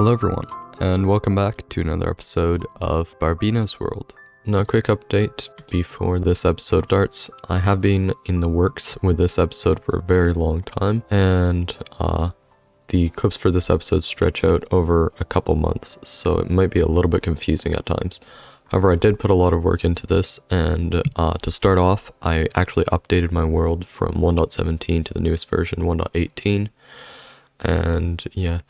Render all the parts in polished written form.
Hello everyone, and welcome back to another episode of Barbeno's World. Now a quick update before this episode starts. I have been in the works with this episode for a very long time, and the clips for this episode stretch out over a couple months, so it might be a little bit confusing at times. However, I did put a lot of work into this, and to start off, I actually updated my world from 1.17 to the newest version, 1.18, and yeah.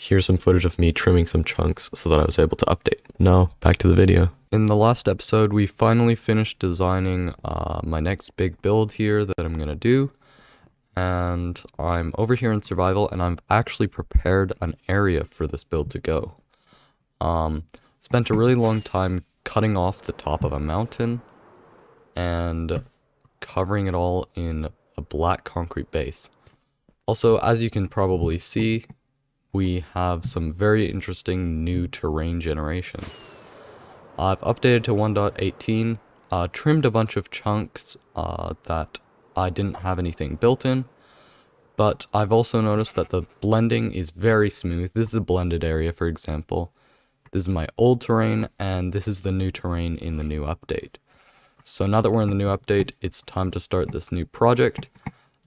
Here's some footage of me trimming some chunks so that I was able to update. Now, back to the video. In the last episode, we finally finished designing my next big build here that I'm gonna do. And I'm over here in survival, and I've actually prepared an area for this build to go. Spent a really long time cutting off the top of a mountain and covering it all in a black concrete base. Also, as you can probably see, we have some very interesting new terrain generation. I've updated to 1.18, trimmed a bunch of chunks that I didn't have anything built in, but I've also noticed that the blending is very smooth. This is a blended area, for example. This is my old terrain, and this is the new terrain in the new update. So now that we're in the new update, it's time to start this new project.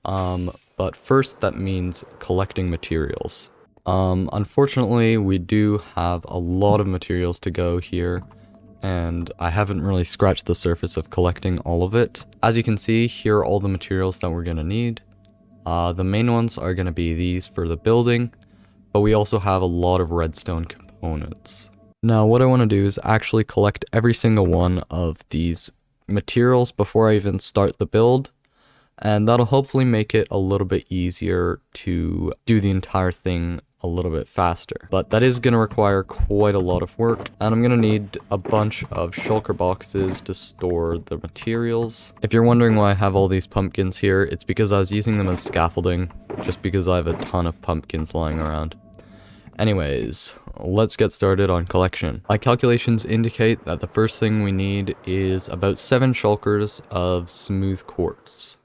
But first, that means collecting materials. Unfortunately, we do have a lot of materials to go here, and I haven't really scratched the surface of collecting all of it. As you can see, here are all the materials that we're gonna need. The main ones are gonna be these for the building, but we also have a lot of redstone components. Now, what I want to do is actually collect every single one of these materials before I even start the build. And that'll hopefully make it a little bit easier to do the entire thing a little bit faster. But that is going to require quite a lot of work, and I'm going to need a bunch of shulker boxes to store the materials. If you're wondering why I have all these pumpkins here, it's because I was using them as scaffolding, just because I have a ton of pumpkins lying around. Anyways, let's get started on collection. My calculations indicate that the first thing we need is about 7 shulkers of smooth quartz.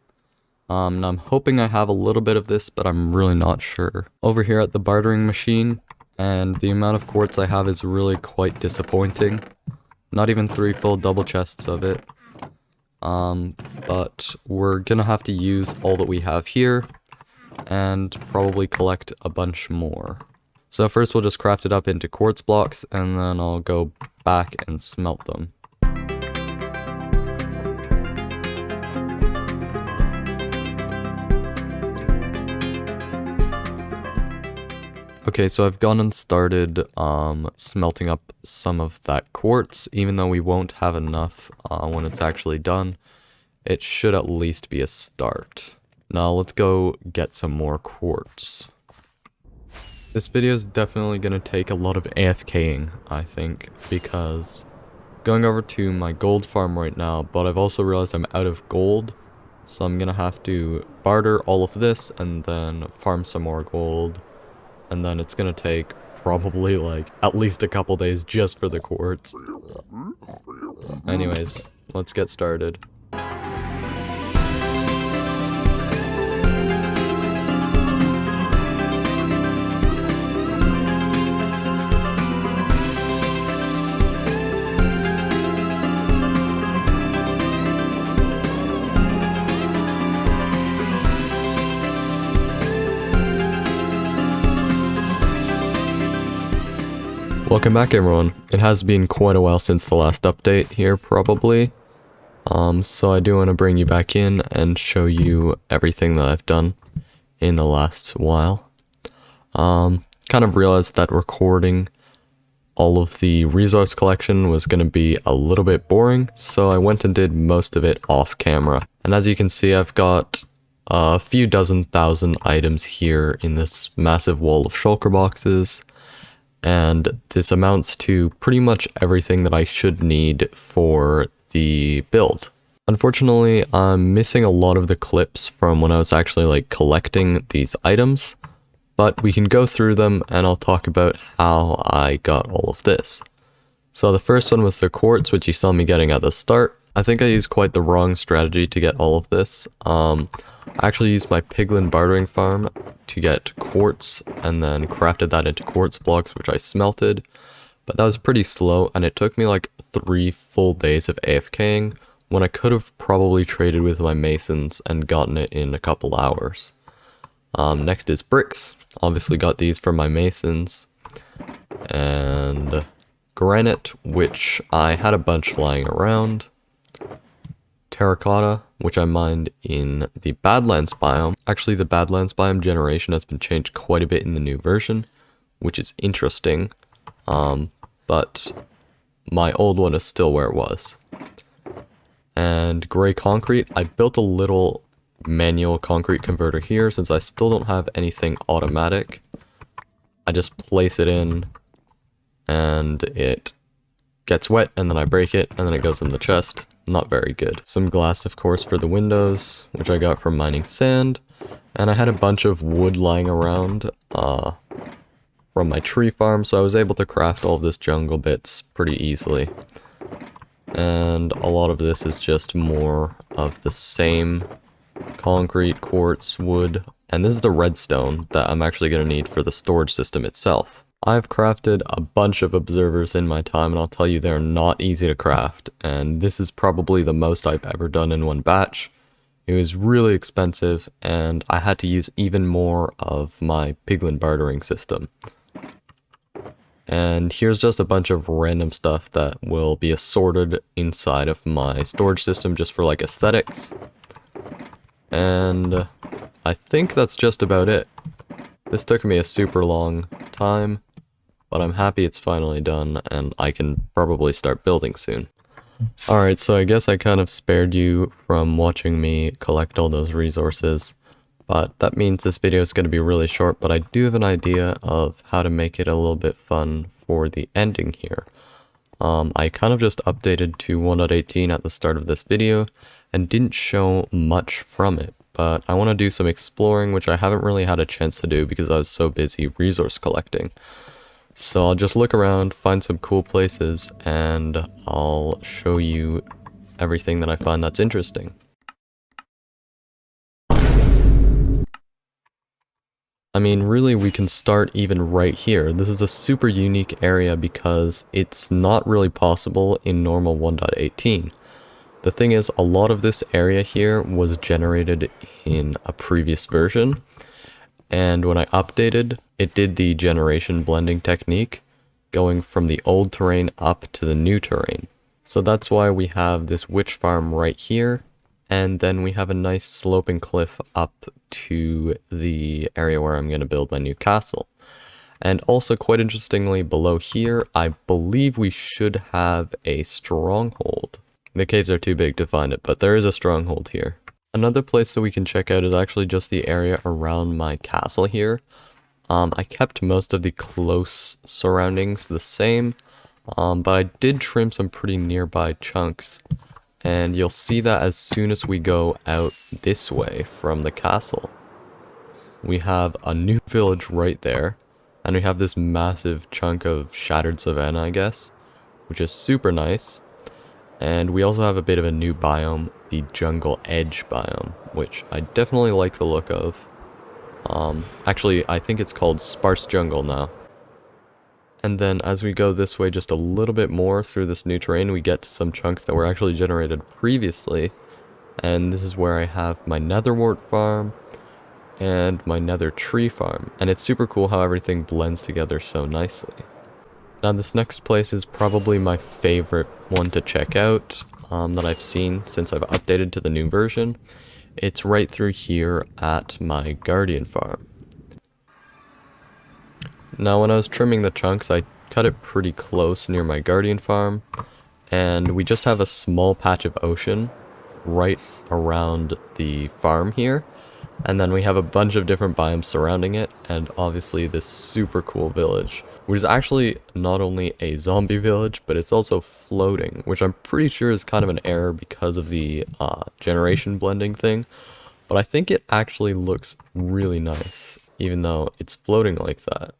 And I'm hoping I have a little bit of this, but I'm really not sure. Over here at the bartering machine, and the amount of quartz I have is really quite disappointing. Not even 3 full double chests of it. But we're gonna have to use all that we have here, and probably collect a bunch more. So first we'll just craft it up into quartz blocks, and then I'll go back and smelt them. Okay, so I've gone and started smelting up some of that quartz. Even though we won't have enough when it's actually done, it should at least be a start. Now let's go get some more quartz. This video is definitely going to take a lot of AFKing, I think, because going over to my gold farm right now, but I've also realized I'm out of gold, so I'm going to have to barter all of this and then farm some more gold. And then it's gonna take probably like at least a couple days just for the quartz. Anyways, let's get started. Welcome back everyone. It has been quite a while since the last update here probably. So I do want to bring you back in and show you everything that I've done in the last while. Kind of realized that recording all of the resource collection was going to be a little bit boring, so I went and did most of it off camera. And as you can see, I've got a few dozen thousand items here in this massive wall of shulker boxes. And this amounts to pretty much everything that I should need for the build. Unfortunately, I'm missing a lot of the clips from when I was actually like collecting these items, but we can go through them and I'll talk about how I got all of this. So the first one was the quartz, which you saw me getting at the start. I think I used quite the wrong strategy to get all of this. I actually used my piglin bartering farm to get quartz and then crafted that into quartz blocks, which I smelted. But that was pretty slow, and it took me like 3 full days of AFKing when I could have probably traded with my masons and gotten it in a couple hours. Next is bricks. Obviously got these from my masons. And granite, which I had a bunch lying around. Terracotta, which I mined in the Badlands biome. Actually, the Badlands biome generation has been changed quite a bit in the new version, which is interesting. But my old one is still where it was. And gray concrete, I built a little manual concrete converter here since I still don't have anything automatic. I just place it in and it gets wet and then I break it and then it goes in the chest. Not very good. Some glass, of course, for the windows, which I got from mining sand. And I had a bunch of wood lying around from my tree farm, so I was able to craft all of this jungle bits pretty easily. And a lot of this is just more of the same concrete, quartz, wood, and this is the redstone that I'm actually going to need for the storage system itself. I've crafted a bunch of observers in my time, and I'll tell you they're not easy to craft, and this is probably the most I've ever done in one batch. It was really expensive, and I had to use even more of my piglin bartering system. And here's just a bunch of random stuff that will be assorted inside of my storage system just for like aesthetics. And I think that's just about it. This took me a super long time, but I'm happy it's finally done and I can probably start building soon. Alright, so I guess I kind of spared you from watching me collect all those resources. But that means this video is going to be really short, but I do have an idea of how to make it a little bit fun for the ending here. I kind of just updated to 1.18 at the start of this video and didn't show much from it, but I want to do some exploring, which I haven't really had a chance to do because I was so busy resource collecting. So I'll just look around, find some cool places, and I'll show you everything that I find that's interesting. I mean, really, we can start even right here. This is a super unique area because it's not really possible in normal 1.18. The thing is, a lot of this area here was generated in a previous version, and when I updated, it did the generation blending technique, going from the old terrain up to the new terrain. So that's why we have this witch farm right here, and then we have a nice sloping cliff up to the area where I'm going to build my new castle. And also, quite interestingly, below here, I believe we should have a stronghold. The caves are too big to find it, but there is a stronghold here. Another place that we can check out is actually just the area around my castle here. I kept most of the close surroundings the same, but I did trim some pretty nearby chunks. And you'll see that as soon as we go out this way from the castle. We have a new village right there, and we have this massive chunk of shattered savanna, I guess, which is super nice. And we also have a bit of a new biome, the jungle edge biome, which I definitely like the look of. Actually, I think it's called sparse jungle now. And then as we go this way just a little bit more through this new terrain, we get to some chunks that were actually generated previously. And this is where I have my netherwort farm and my nether tree farm. And it's super cool how everything blends together so nicely. Now this next place is probably my favorite one to check out that I've seen since I've updated to the new version. It's right through here at my guardian farm. Now when I was trimming the chunks, I cut it pretty close near my guardian farm, and we just have a small patch of ocean right around the farm here, and then we have a bunch of different biomes surrounding it, and obviously this super cool village, which is actually not only a zombie village, but it's also floating, which I'm pretty sure is kind of an error because of the generation blending thing, but I think it actually looks really nice, even though it's floating like that.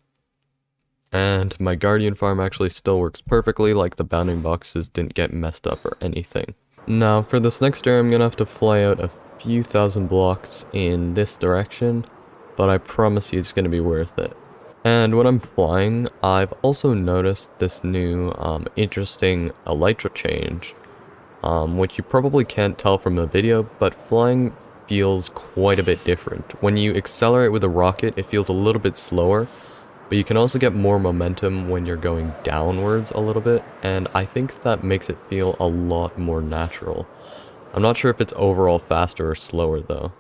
And my guardian farm actually still works perfectly, like the bounding boxes didn't get messed up or anything. Now for this next area I'm gonna have to fly out a few thousand blocks in this direction, but I promise you it's going to be worth it. And when I'm flying, I've also noticed this new interesting elytra change, which you probably can't tell from a video, but flying feels quite a bit different. When you accelerate with a rocket, it feels a little bit slower, but you can also get more momentum when you're going downwards a little bit, and I think that makes it feel a lot more natural. I'm not sure if it's overall faster or slower though.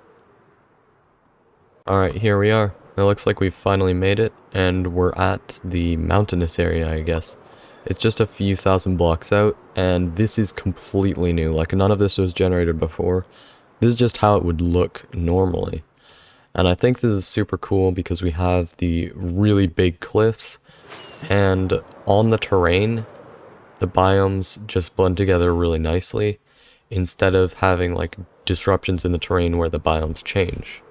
Alright, here we are. It looks like we've finally made it, and we're at the mountainous area, I guess. It's just a few thousand blocks out, and this is completely new. Like, none of this was generated before. This is just how it would look normally. And I think this is super cool because we have the really big cliffs, and on the terrain, the biomes just blend together really nicely, instead of having like disruptions in the terrain where the biomes change.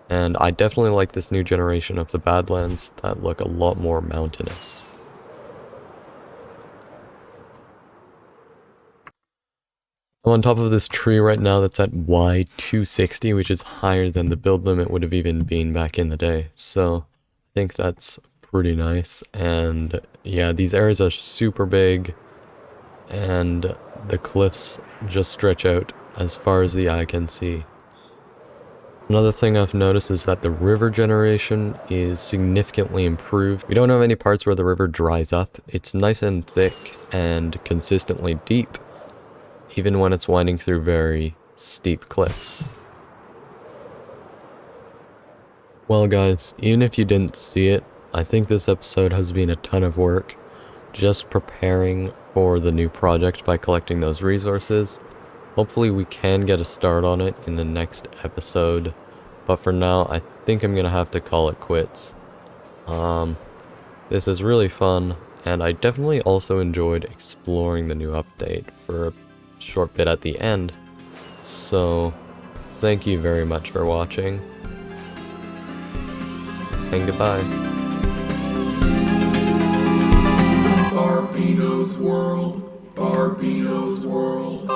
And I definitely like this new generation of the Badlands that look a lot more mountainous. I'm on top of this tree right now that's at Y260, which is higher than the build limit would have even been back in the day. So I think that's pretty nice. And yeah, these areas are super big, and the cliffs just stretch out as far as the eye can see. Another thing I've noticed is that the river generation is significantly improved. We don't have any parts where the river dries up. It's nice and thick and consistently deep, even when it's winding through very steep cliffs. Well guys, even if you didn't see it, I think this episode has been a ton of work just preparing for the new project by collecting those resources. Hopefully we can get a start on it in the next episode, but for now I think I'm gonna have to call it quits. This is really fun, and I definitely also enjoyed exploring the new update for a short bit at the end. So thank you very much for watching, and goodbye. Barbeno's World, Barbeno's World.